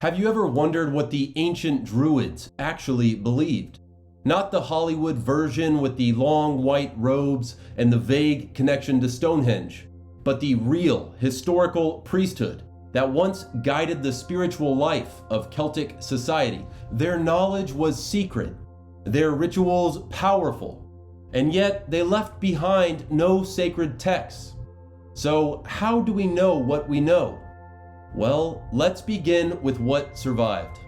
Have you ever wondered what the ancient Druids actually believed? Not the Hollywood version with the long white robes and the vague connection to Stonehenge, but the real historical priesthood that once guided the spiritual life of Celtic society. Their knowledge was secret, their rituals powerful, and yet they left behind no sacred texts. So how do we know what we know? Well, let's begin with what survived.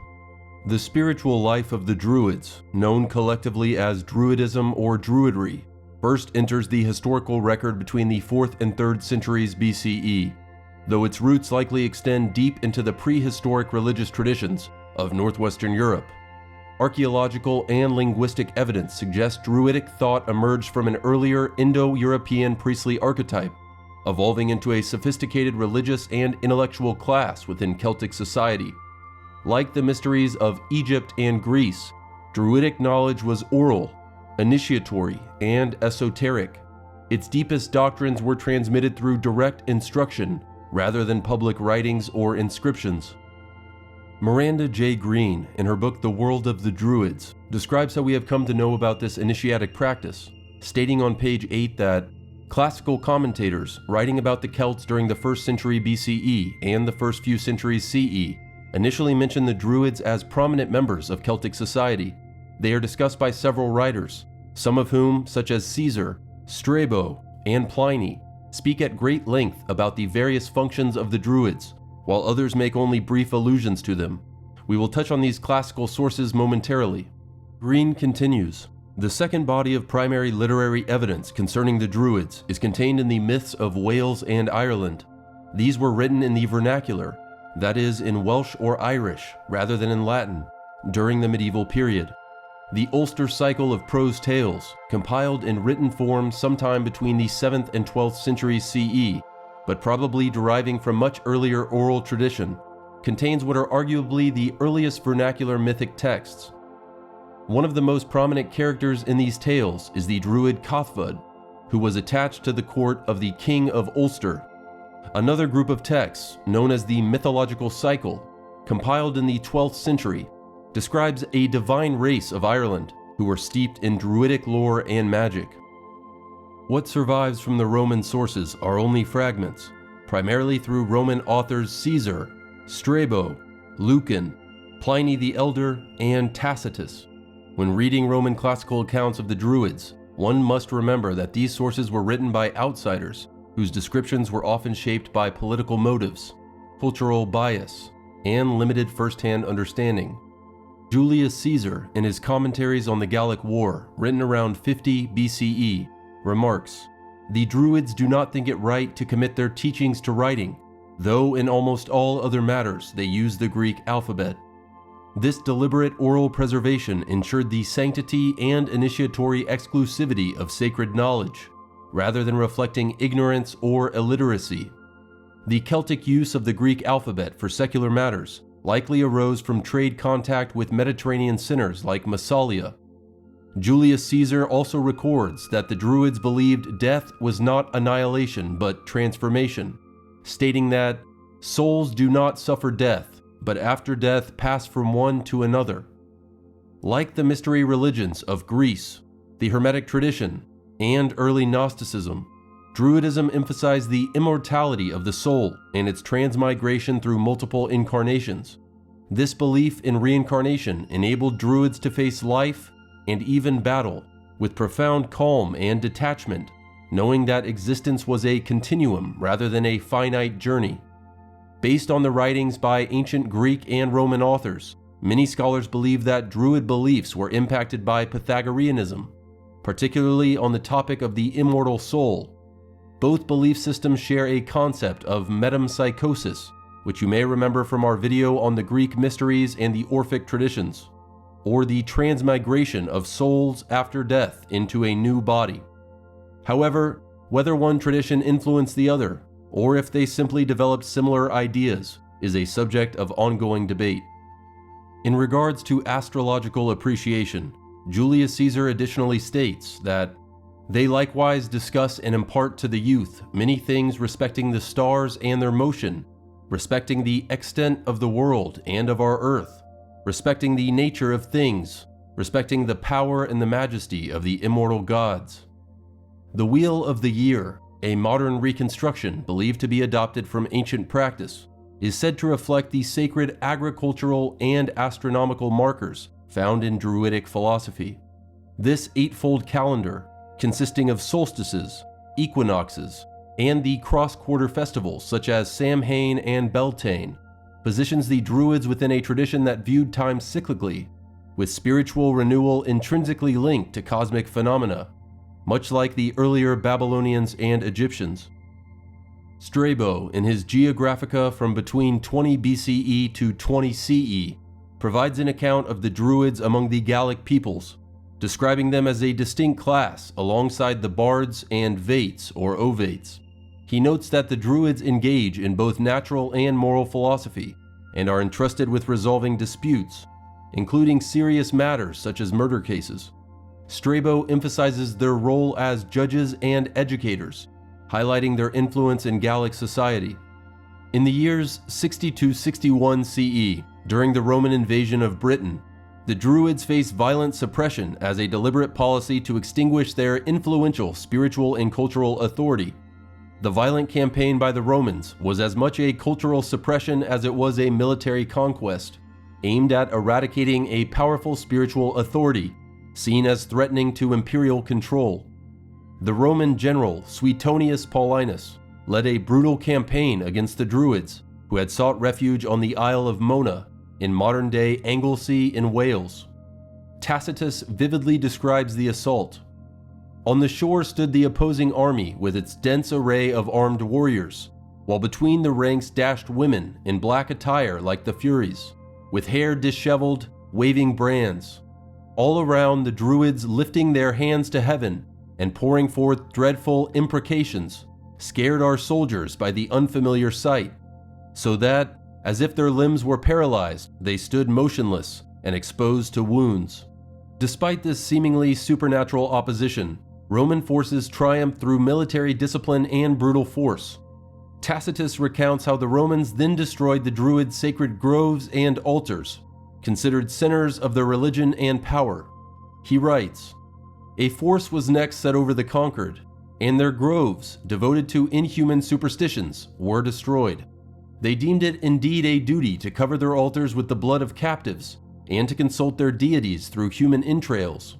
The spiritual life of the Druids, known collectively as Druidism or Druidry, first enters the historical record between the 4th and 3rd centuries BCE, though its roots likely extend deep into the prehistoric religious traditions of northwestern Europe. Archeological and linguistic evidence suggests Druidic thought emerged from an earlier Indo-European priestly archetype, evolving into a sophisticated religious and intellectual class within Celtic society. Like the mysteries of Egypt and Greece, Druidic knowledge was oral, initiatory, and esoteric. Its deepest doctrines were transmitted through direct instruction rather than public writings or inscriptions. Miranda J. Green, in her book The World of the Druids, describes how we have come to know about this initiatic practice, stating on page 8 that classical commentators writing about the Celts during the 1st century BCE and the first few centuries CE initially mention the Druids as prominent members of Celtic society. They are discussed by several writers, some of whom, such as Caesar, Strabo, and Pliny, speak at great length about the various functions of the Druids, while others make only brief allusions to them. We will touch on these classical sources momentarily. Green continues, "The second body of primary literary evidence concerning the Druids is contained in the myths of Wales and Ireland. These were written in the vernacular, that is, in Welsh or Irish, rather than in Latin, during the medieval period. The Ulster cycle of prose tales, compiled in written form sometime between the 7th and 12th centuries CE, but probably deriving from much earlier oral tradition, contains what are arguably the earliest vernacular mythic texts. One of the most prominent characters in these tales is the Druid Cathfad, who was attached to the court of the King of Ulster. Another group of texts, known as the Mythological Cycle, compiled in the 12th century, describes a divine race of Ireland who were steeped in Druidic lore and magic. What survives from the Roman sources are only fragments, primarily through Roman authors Caesar, Strabo, Lucan, Pliny the Elder, and Tacitus. When reading Roman classical accounts of the Druids, one must remember that these sources were written by outsiders, whose descriptions were often shaped by political motives, cultural bias, and limited first-hand understanding. Julius Caesar, in his commentaries on the Gallic War, written around 50 BCE, remarks, "The Druids do not think it right to commit their teachings to writing, though in almost all other matters they use the Greek alphabet. This deliberate oral preservation ensured the sanctity and initiatory exclusivity of sacred knowledge, rather than reflecting ignorance or illiteracy. The Celtic use of the Greek alphabet for secular matters likely arose from trade contact with Mediterranean sinners like Massalia." Julius Caesar also records that the Druids believed death was not annihilation but transformation, stating that souls do not suffer death, but after death pass from one to another. Like the mystery religions of Greece, the Hermetic tradition, and early Gnosticism, Druidism emphasized the immortality of the soul and its transmigration through multiple incarnations. This belief in reincarnation enabled Druids to face life and even battle with profound calm and detachment, knowing that existence was a continuum rather than a finite journey. Based on the writings by ancient Greek and Roman authors, many scholars believe that Druid beliefs were impacted by Pythagoreanism, particularly on the topic of the immortal soul. Both belief systems share a concept of metempsychosis, which you may remember from our video on the Greek mysteries and the Orphic traditions, or the transmigration of souls after death into a new body. However, whether one tradition influenced the other, or if they simply developed similar ideas, is a subject of ongoing debate. In regards to astrological appreciation, Julius Caesar additionally states that they likewise discuss and impart to the youth many things respecting the stars and their motion, respecting the extent of the world and of our earth, respecting the nature of things, respecting the power and the majesty of the immortal gods. The Wheel of the Year, a modern reconstruction believed to be adopted from ancient practice, is said to reflect the sacred agricultural and astronomical markers found in Druidic philosophy. This eightfold calendar, consisting of solstices, equinoxes, and the cross-quarter festivals such as Samhain and Beltane, positions the Druids within a tradition that viewed time cyclically, with spiritual renewal intrinsically linked to cosmic phenomena, much like the earlier Babylonians and Egyptians. Strabo, in his Geographica from between 20 BCE to 20 CE, provides an account of the Druids among the Gallic peoples, describing them as a distinct class alongside the Bards and Vates or Ovates. He notes that the Druids engage in both natural and moral philosophy and are entrusted with resolving disputes, including serious matters such as murder cases. Strabo emphasizes their role as judges and educators, highlighting their influence in Gallic society. In the years 60–61 CE, during the Roman invasion of Britain, the Druids faced violent suppression as a deliberate policy to extinguish their influential spiritual and cultural authority. The violent campaign by the Romans was as much a cultural suppression as it was a military conquest, aimed at eradicating a powerful spiritual authority, seen as threatening to imperial control. The Roman general Suetonius Paulinus led a brutal campaign against the Druids, who had sought refuge on the Isle of Mona, in modern-day Anglesey in Wales. Tacitus vividly describes the assault. On the shore stood the opposing army with its dense array of armed warriors, while between the ranks dashed women in black attire like the Furies, with hair disheveled, waving brands. All around, the Druids lifting their hands to heaven and pouring forth dreadful imprecations, scared our soldiers by the unfamiliar sight, so that, as if their limbs were paralyzed, they stood motionless and exposed to wounds. Despite this seemingly supernatural opposition, Roman forces triumphed through military discipline and brutal force. Tacitus recounts how the Romans then destroyed the Druids' sacred groves and altars, considered centers of their religion and power. He writes, "A force was next set over the conquered, and their groves, devoted to inhuman superstitions, were destroyed. They deemed it indeed a duty to cover their altars with the blood of captives, and to consult their deities through human entrails.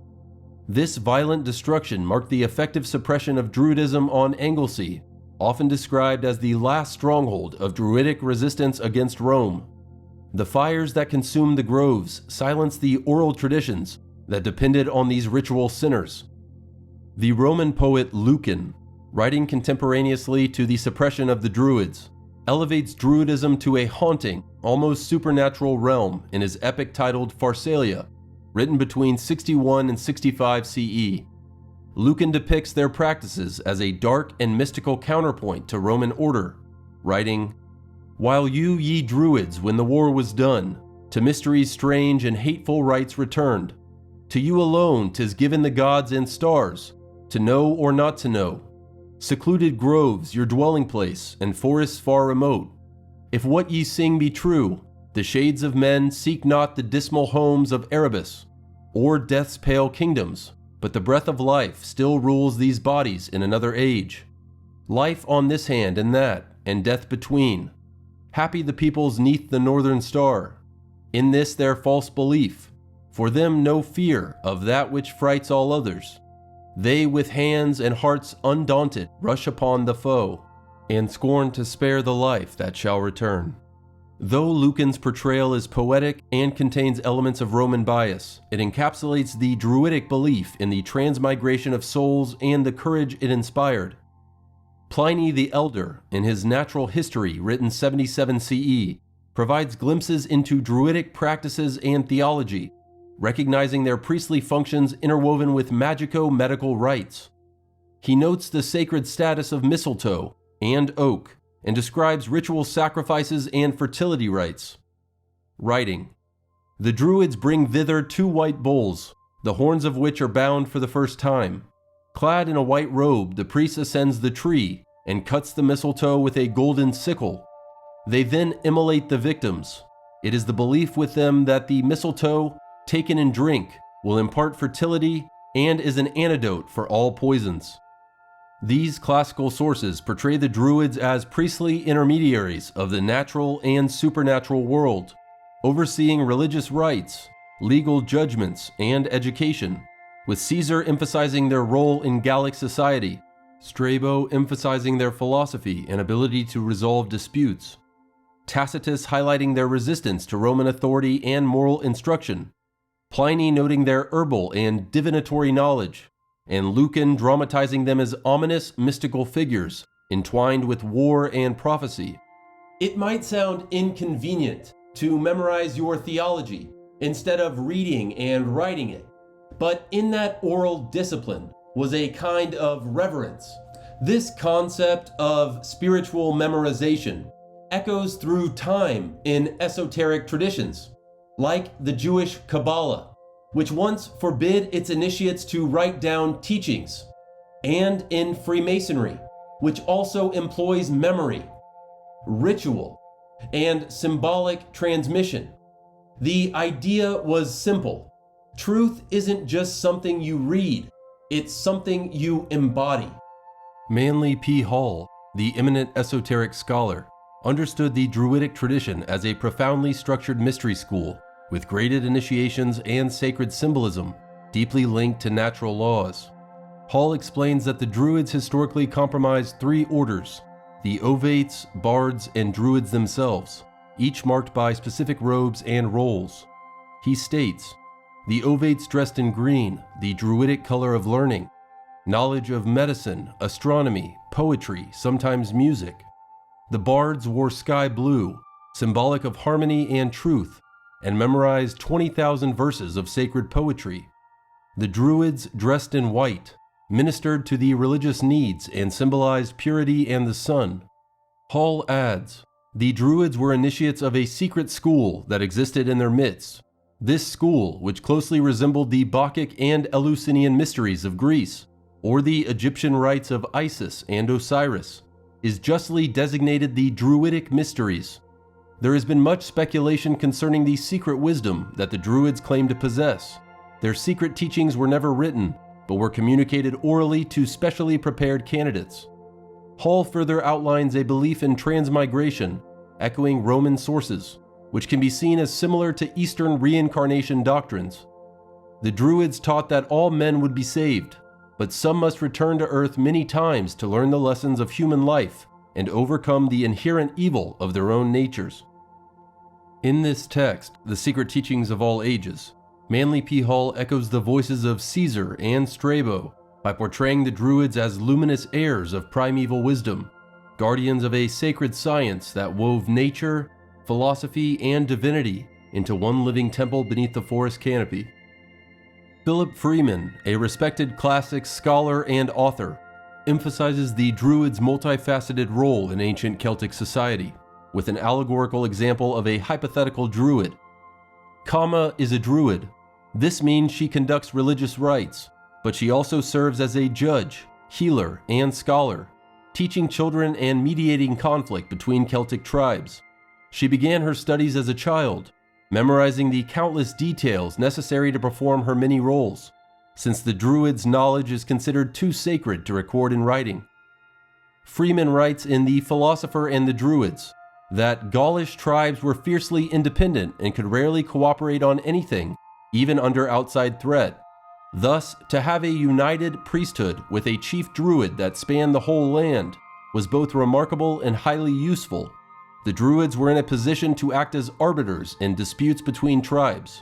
This violent destruction marked the effective suppression of Druidism on Anglesey, often described as the last stronghold of Druidic resistance against Rome. The fires that consumed the groves silenced the oral traditions that depended on these ritual centers." The Roman poet Lucan, writing contemporaneously to the suppression of the Druids, elevates Druidism to a haunting, almost supernatural realm in his epic titled Pharsalia, written between 61 and 65 CE. Lucan depicts their practices as a dark and mystical counterpoint to Roman order, writing, "While you, ye Druids, when the war was done, to mysteries strange and hateful rites returned, to you alone 'tis given the gods and stars, to know or not to know. Secluded groves your dwelling place, and forests far remote. If what ye sing be true, the shades of men seek not the dismal homes of Erebus, or death's pale kingdoms, but the breath of life still rules these bodies in another age. Life on this hand and that, and death between. Happy the peoples neath the northern star. In this their false belief, for them no fear of that which frights all others. They with hands and hearts undaunted rush upon the foe, and scorn to spare the life that shall return." Though Lucan's portrayal is poetic and contains elements of Roman bias, it encapsulates the Druidic belief in the transmigration of souls and the courage it inspired. Pliny the Elder, in his Natural History written 77 CE, provides glimpses into Druidic practices and theology, recognizing their priestly functions interwoven with magico-medical rites. He notes the sacred status of mistletoe and oak, and describes ritual sacrifices and fertility rites. Writing, "The Druids bring thither 2 white bulls, the horns of which are bound for the first time. Clad in a white robe, the priest ascends the tree and cuts the mistletoe with a golden sickle. They then immolate the victims. It is the belief with them that the mistletoe, taken in drink, will impart fertility and is an antidote for all poisons. These classical sources portray the Druids as priestly intermediaries of the natural and supernatural world, overseeing religious rites, legal judgments, and education, with Caesar emphasizing their role in Gallic society, Strabo emphasizing their philosophy and ability to resolve disputes, Tacitus highlighting their resistance to Roman authority and moral instruction, Pliny noting their herbal and divinatory knowledge, and Lucan dramatizing them as ominous mystical figures entwined with war and prophecy. It might sound inconvenient to memorize your theology instead of reading and writing it, but in that oral discipline was a kind of reverence. This concept of spiritual memorization echoes through time in esoteric traditions, like the Jewish Kabbalah, which once forbid its initiates to write down teachings, and in Freemasonry, which also employs memory, ritual, and symbolic transmission. The idea was simple. Truth isn't just something you read, it's something you embody. Manly P. Hall, the eminent esoteric scholar, understood the Druidic tradition as a profoundly structured mystery school with graded initiations and sacred symbolism deeply linked to natural laws. Hall explains that the Druids historically comprised three orders: the Ovates, Bards, and Druids themselves, each marked by specific robes and roles. He states, the Ovates dressed in green, the Druidic color of learning, knowledge of medicine, astronomy, poetry, sometimes music. The Bards wore sky blue, symbolic of harmony and truth, and memorized 20,000 verses of sacred poetry. The Druids, dressed in white, ministered to the religious needs and symbolized purity and the sun. Hall adds, the Druids were initiates of a secret school that existed in their midst. This school, which closely resembled the Bacchic and Eleusinian mysteries of Greece, or the Egyptian rites of Isis and Osiris, is justly designated the Druidic mysteries. There has been much speculation concerning the secret wisdom that the Druids claimed to possess. Their secret teachings were never written, but were communicated orally to specially prepared candidates. Hall further outlines a belief in transmigration, echoing Roman sources, which can be seen as similar to Eastern reincarnation doctrines. The Druids taught that all men would be saved, but some must return to Earth many times to learn the lessons of human life and overcome the inherent evil of their own natures. In this text, The Secret Teachings of All Ages, Manly P. Hall echoes the voices of Caesar and Strabo by portraying the Druids as luminous heirs of primeval wisdom, guardians of a sacred science that wove nature, philosophy, and divinity into one living temple beneath the forest canopy. Philip Freeman, a respected classics scholar and author, emphasizes the Druids' multifaceted role in ancient Celtic society, with an allegorical example of a hypothetical druid. Kama is a druid. This means she conducts religious rites, but she also serves as a judge, healer, and scholar, teaching children and mediating conflict between Celtic tribes. She began her studies as a child, memorizing the countless details necessary to perform her many roles, since the Druids' knowledge is considered too sacred to record in writing. Freeman writes in The Philosopher and the Druids that Gaulish tribes were fiercely independent and could rarely cooperate on anything, even under outside threat. Thus, to have a united priesthood with a chief druid that spanned the whole land was both remarkable and highly useful. The Druids were in a position to act as arbiters in disputes between tribes.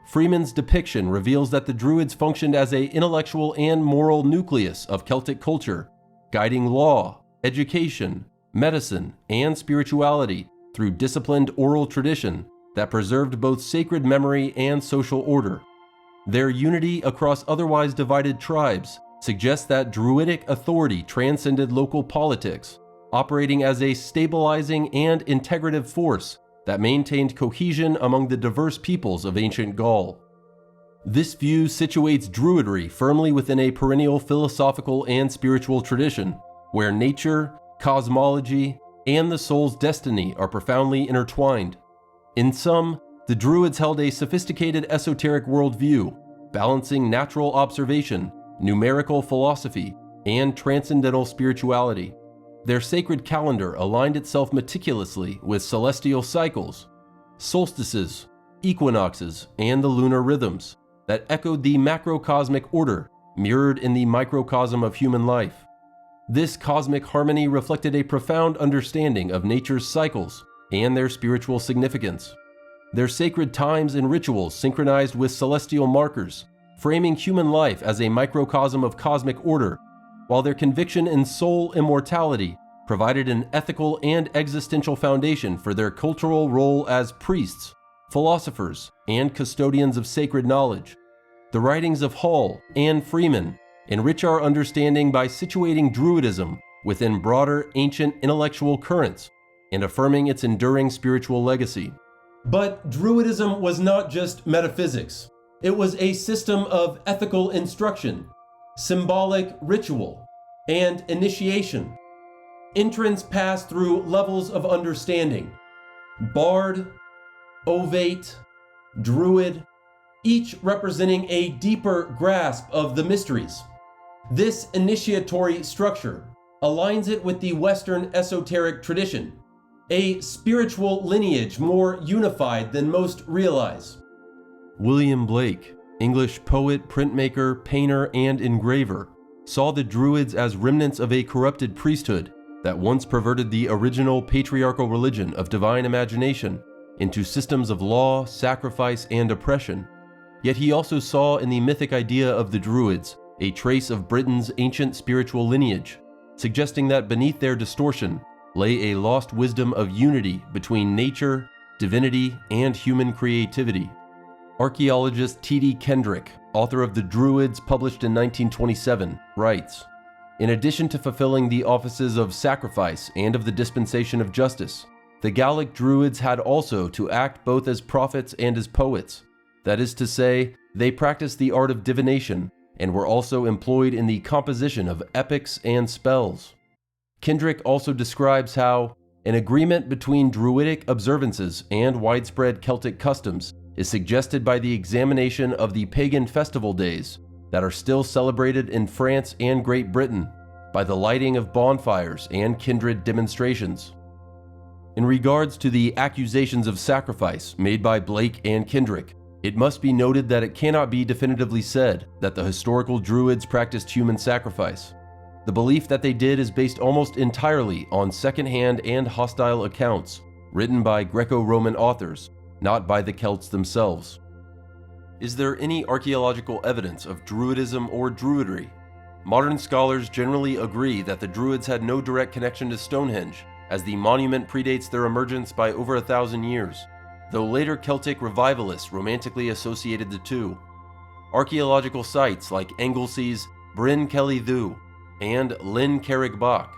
Freeman's depiction reveals that the Druids functioned as an intellectual and moral nucleus of Celtic culture, guiding law, education, medicine, and spirituality through disciplined oral tradition that preserved both sacred memory and social order. Their unity across otherwise divided tribes suggests that Druidic authority transcended local politics, operating as a stabilizing and integrative force that maintained cohesion among the diverse peoples of ancient Gaul. This view situates Druidry firmly within a perennial philosophical and spiritual tradition, where nature, cosmology, and the soul's destiny are profoundly intertwined. In sum, the Druids held a sophisticated esoteric worldview, balancing natural observation, numerical philosophy, and transcendental spirituality. Their sacred calendar aligned itself meticulously with celestial cycles, solstices, equinoxes, and the lunar rhythms that echoed the macrocosmic order mirrored in the microcosm of human life. This cosmic harmony reflected a profound understanding of nature's cycles and their spiritual significance. Their sacred times and rituals synchronized with celestial markers, framing human life as a microcosm of cosmic order, while their conviction in soul immortality provided an ethical and existential foundation for their cultural role as priests, philosophers, and custodians of sacred knowledge. The writings of Hall and Freeman enrich our understanding by situating Druidism within broader ancient intellectual currents and affirming its enduring spiritual legacy. But Druidism was not just metaphysics. It was a system of ethical instruction, symbolic ritual, and initiation. Entrants passed through levels of understanding: Bard, Ovate, Druid, each representing a deeper grasp of the mysteries. This initiatory structure aligns it with the Western esoteric tradition, a spiritual lineage more unified than most realize. William Blake, English poet, printmaker, painter, and engraver, saw the Druids as remnants of a corrupted priesthood that once perverted the original patriarchal religion of divine imagination into systems of law, sacrifice, and oppression. Yet he also saw in the mythic idea of the Druids a trace of Britain's ancient spiritual lineage, suggesting that beneath their distortion lay a lost wisdom of unity between nature, divinity, and human creativity. Archaeologist T.D. Kendrick, author of The Druids, published in 1927, writes, "In addition to fulfilling the offices of sacrifice and of the dispensation of justice, the Gallic Druids had also to act both as prophets and as poets. That is to say, they practiced the art of divination and were also employed in the composition of epics and spells." Kendrick also describes how an agreement between Druidic observances and widespread Celtic customs is suggested by the examination of the pagan festival days that are still celebrated in France and Great Britain, by the lighting of bonfires and kindred demonstrations. In regards to the accusations of sacrifice made by Blake and Kendrick, it must be noted that it cannot be definitively said that the historical Druids practiced human sacrifice. The belief that they did is based almost entirely on second-hand and hostile accounts written by Greco-Roman authors, not by the Celts themselves. Is there any archaeological evidence of Druidism or Druidry? Modern scholars generally agree that the Druids had no direct connection to Stonehenge, as the monument predates their emergence by over 1,000 years, though later Celtic revivalists romantically associated the two. Archaeological sites like Anglesea's Bryn Celyn Ddu and Llyn Cerrig Bach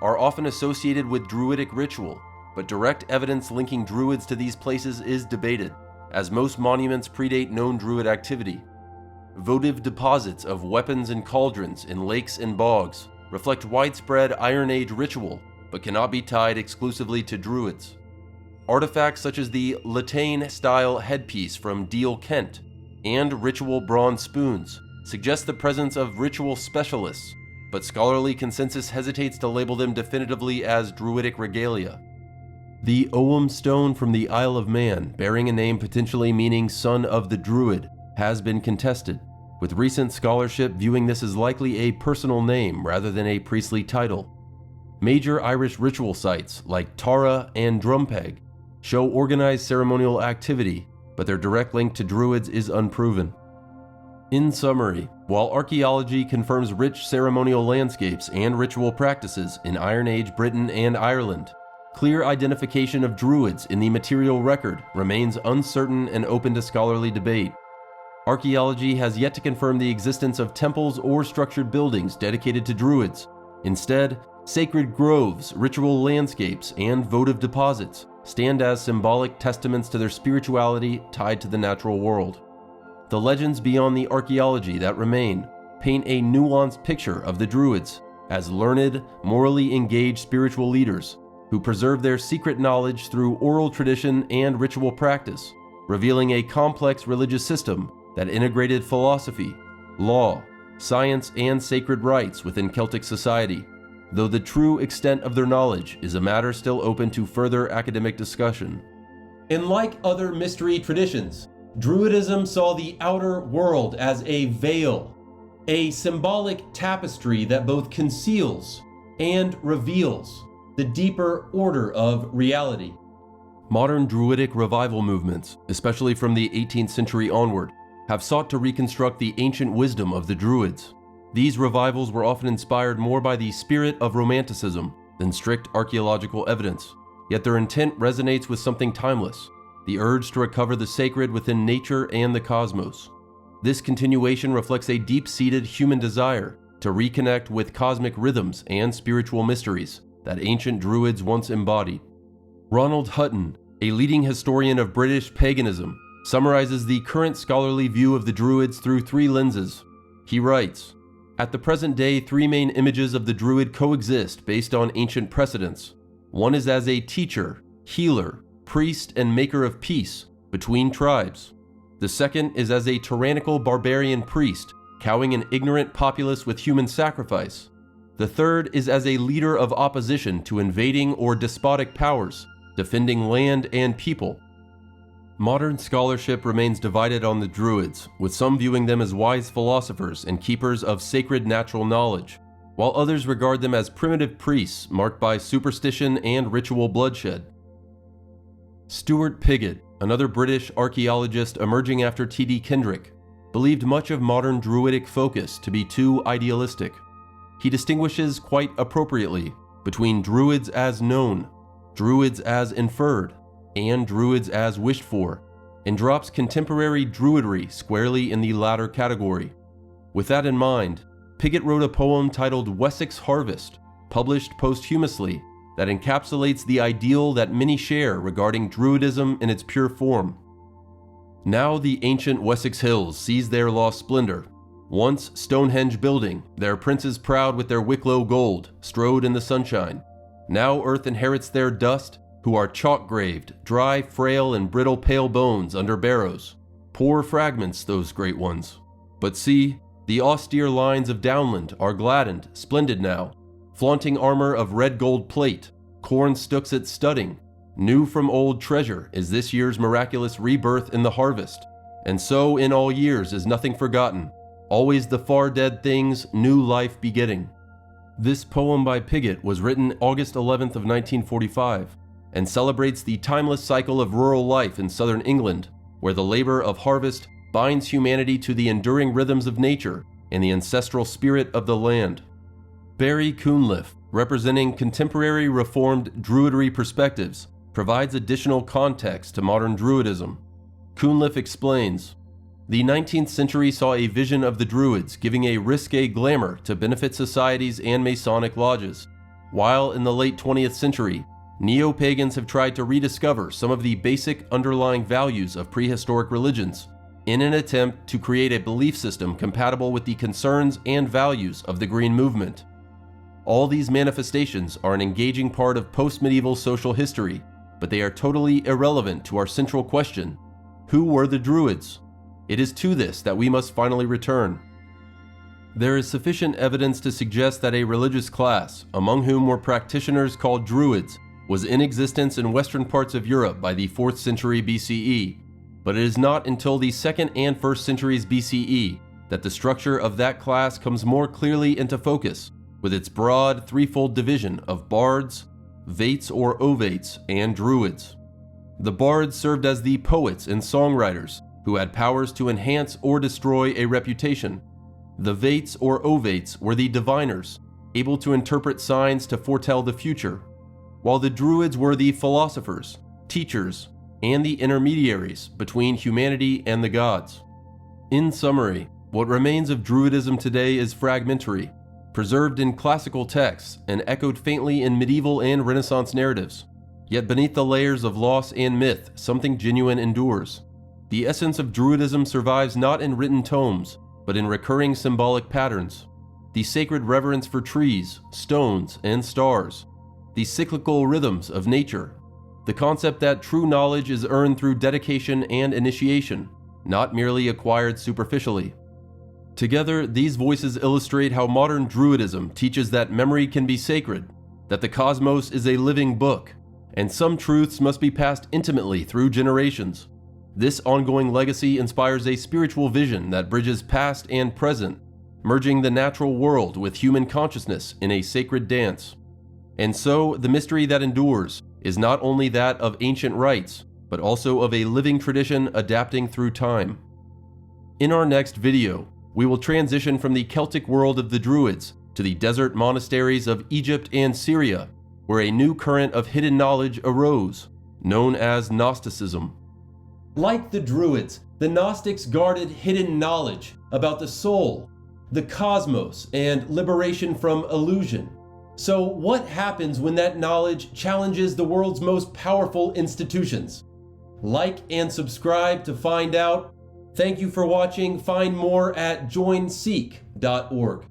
are often associated with Druidic ritual, but direct evidence linking Druids to these places is debated, as most monuments predate known Druid activity. Votive deposits of weapons and cauldrons in lakes and bogs reflect widespread Iron Age ritual, but cannot be tied exclusively to Druids. Artifacts such as the Latane-style headpiece from Deal, Kent, and ritual bronze spoons suggest the presence of ritual specialists, but scholarly consensus hesitates to label them definitively as Druidic regalia. The Ogham stone from the Isle of Man, bearing a name potentially meaning son of the Druid, has been contested, with recent scholarship viewing this as likely a personal name rather than a priestly title. Major Irish ritual sites like Tara and Drumpeg show organized ceremonial activity, but their direct link to Druids is unproven. In summary, while archaeology confirms rich ceremonial landscapes and ritual practices in Iron Age Britain and Ireland, clear identification of Druids in the material record remains uncertain and open to scholarly debate. Archaeology has yet to confirm the existence of temples or structured buildings dedicated to Druids. Instead, sacred groves, ritual landscapes, and votive deposits stand as symbolic testaments to their spirituality tied to the natural world. The legends beyond the archaeology that remain paint a nuanced picture of the Druids as learned, morally engaged spiritual leaders who preserved their secret knowledge through oral tradition and ritual practice, revealing a complex religious system that integrated philosophy, law, science, and sacred rites within Celtic society, though the true extent of their knowledge is a matter still open to further academic discussion. And like other mystery traditions, Druidism saw the outer world as a veil, a symbolic tapestry that both conceals and reveals the deeper order of reality. Modern Druidic revival movements, especially from the 18th century onward, have sought to reconstruct the ancient wisdom of the Druids. These revivals were often inspired more by the spirit of Romanticism than strict archaeological evidence, yet their intent resonates with something timeless, the urge to recover the sacred within nature and the cosmos. This continuation reflects a deep-seated human desire to reconnect with cosmic rhythms and spiritual mysteries that ancient Druids once embodied. Ronald Hutton, a leading historian of British paganism, summarizes the current scholarly view of the Druids through three lenses. He writes, "At the present day, three main images of the Druid coexist based on ancient precedents. One is as a teacher, healer, priest, and maker of peace between tribes. The second is as a tyrannical barbarian priest, cowing an ignorant populace with human sacrifice. The third is as a leader of opposition to invading or despotic powers, defending land and people." Modern scholarship remains divided on the Druids, with some viewing them as wise philosophers and keepers of sacred natural knowledge, while others regard them as primitive priests marked by superstition and ritual bloodshed. Stuart Pigott, another British archaeologist emerging after T.D. Kendrick, believed much of modern Druidic focus to be too idealistic. He distinguishes quite appropriately between Druids as known, Druids as inferred, and Druids as wished for, and drops contemporary Druidry squarely in the latter category. With that in mind, Pigott wrote a poem titled Wessex Harvest, published posthumously, that encapsulates the ideal that many share regarding Druidism in its pure form. Now the ancient Wessex hills seize their lost splendor. Once Stonehenge building, their princes proud with their Wicklow gold, strode in the sunshine. Now earth inherits their dust, who are chalk-graved, dry, frail, and brittle pale bones under barrows. Poor fragments, those great ones. But see, the austere lines of downland are gladdened, splendid now, flaunting armor of red gold plate, corn stooksets studding. New from old treasure is this year's miraculous rebirth in the harvest, and so in all years is nothing forgotten, always the far dead things new life begetting. This poem by Pigott was written August 11th of 1945 and celebrates the timeless cycle of rural life in southern England, where the labor of harvest binds humanity to the enduring rhythms of nature and the ancestral spirit of the land. Barry Cunliffe, representing contemporary Reformed Druidry perspectives, provides additional context to modern Druidism. Cunliffe explains, "The 19th century saw a vision of the Druids giving a risque glamour to benefit societies and Masonic lodges, while in the late 20th century, neo-pagans have tried to rediscover some of the basic underlying values of prehistoric religions in an attempt to create a belief system compatible with the concerns and values of the Green Movement. All these manifestations are an engaging part of post-medieval social history, but they are totally irrelevant to our central question: who were the Druids? It is to this that we must finally return. There is sufficient evidence to suggest that a religious class, among whom were practitioners called Druids, was in existence in western parts of Europe by the 4th century BCE, but it is not until the 2nd and 1st centuries BCE that the structure of that class comes more clearly into focus, with its broad threefold division of bards, vates or ovates, and druids. The bards served as the poets and songwriters who had powers to enhance or destroy a reputation. The vates or ovates were the diviners, able to interpret signs to foretell the future, while the druids were the philosophers, teachers, and the intermediaries between humanity and the gods. In summary, what remains of Druidism today is fragmentary, preserved in classical texts and echoed faintly in medieval and Renaissance narratives. Yet beneath the layers of loss and myth, something genuine endures. The essence of Druidism survives not in written tomes, but in recurring symbolic patterns. The sacred reverence for trees, stones, and stars. the cyclical rhythms of nature, the concept that true knowledge is earned through dedication and initiation, not merely acquired superficially. Together, these voices illustrate how modern Druidism teaches that memory can be sacred, that the cosmos is a living book, and some truths must be passed intimately through generations. This ongoing legacy inspires a spiritual vision that bridges past and present, merging the natural world with human consciousness in a sacred dance. And so, the mystery that endures is not only that of ancient rites, but also of a living tradition adapting through time. In our next video, we will transition from the Celtic world of the Druids to the desert monasteries of Egypt and Syria, where a new current of hidden knowledge arose, known as Gnosticism. Like the Druids, the Gnostics guarded hidden knowledge about the soul, the cosmos, and liberation from illusion. So what happens when that knowledge challenges the world's most powerful institutions? Like and subscribe to find out. Thank you for watching. Find more at joinseek.org.